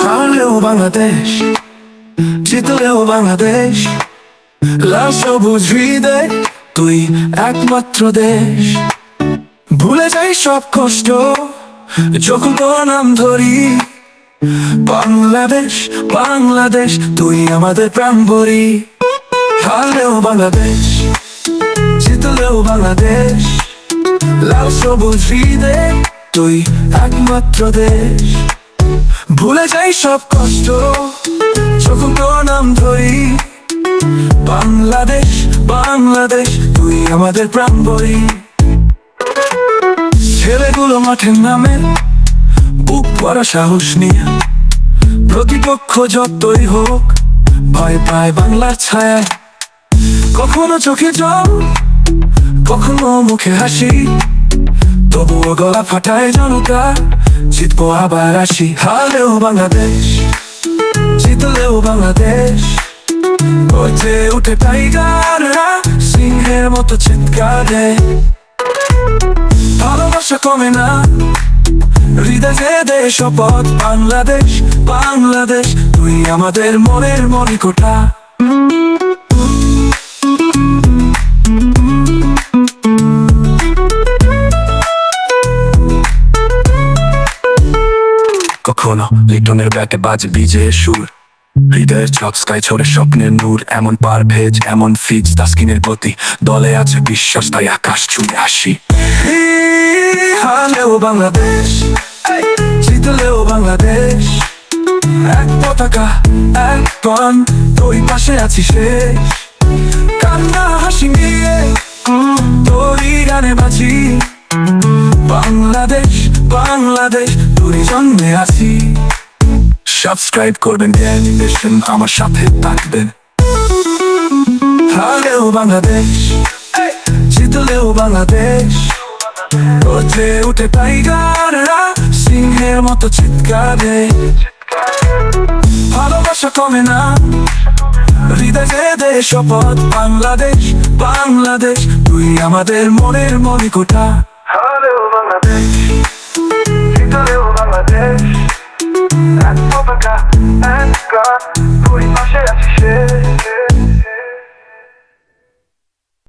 হারলেও বাংলাদেশ, জিতলেও বাংলাদেশ, লাল সবুজ হৃদয় তুই একমাত্র দেশ। ভুলে যাই সব কষ্ট যখন তোর নাম ধরি। বাংলাদেশ বাংলাদেশ তুই আমাদের প্রাণ ভরি। হারলেও বাংলাদেশ, জিতলেও বাংলাদেশ, লাল সবুজ হৃদয় তুই একমাত্র দেশ। ভুলে যাই সব কষ্ট যখন তোর নাম ধরি। বাংলাদেশ বাংলাদেশ তুই আমাদের প্রাণ ভরি। ছেলেগুলো মাঠে নামে বুক ভরা সাহস নিয়ে। প্রতিপক্ষ যতই হোক ভয় পায় বাংলার ছায়ায়। কখনো চোখে জল, কখনো মুখে হাসি, তবুও গলা ফাটায় জনতা, জিতবো আবার আসি। হারলেও বাংলাদেশ, জিতলেও বাংলাদেশ, গর্জে উঠে টাইগাররা, সিংহের মতো চিৎকারে। ভালোবাসা কমে না, হৃদয়ে দে শপথ। বাংলাদেশ বাংলাদেশ তুই আমাদের মনের মণিকোঠা। কখনো লিটনের ব্যাটে বাজে বিজয়ের সুর, হৃদয়ের চকস্কায় ছড়ে স্বপ্নের নূর। এমন পারভেজ, এমন ফিজ, তাসকিনের গতি, দলে আছে বিশ্বাস, তাই আকাশ ছুঁয়ে আসি। হারলেও বাংলাদেশ, জিতলেও বাংলাদেশ, এক পতাকা এক প্রাণ, তোর পাশে আছি শেষ। কান্না হাসি নিয়ে তোরই গানে বাঁচি। বাংলাদেশ বাংলাদেশ তোরই জন্মে আছি। সাবস্ক্রাইব করবেন, অ্যানিমেশন আমার সাথে থাকবেন। হারলেও বাংলাদেশ, জিতলেও বাংলাদেশ, গর্জে উঠে টাইগাররা, সিংহের মতো চিৎকারে। ভালোবাসা কমে না, হৃদয়ে দে শপথ। বাংলাদেশ বাংলাদেশ তুই আমাদের মনের মণিকোঠা। হারলেও বাংলাদেশ, জিতলেও বাংলাদেশ, এক পতাকা এক গান।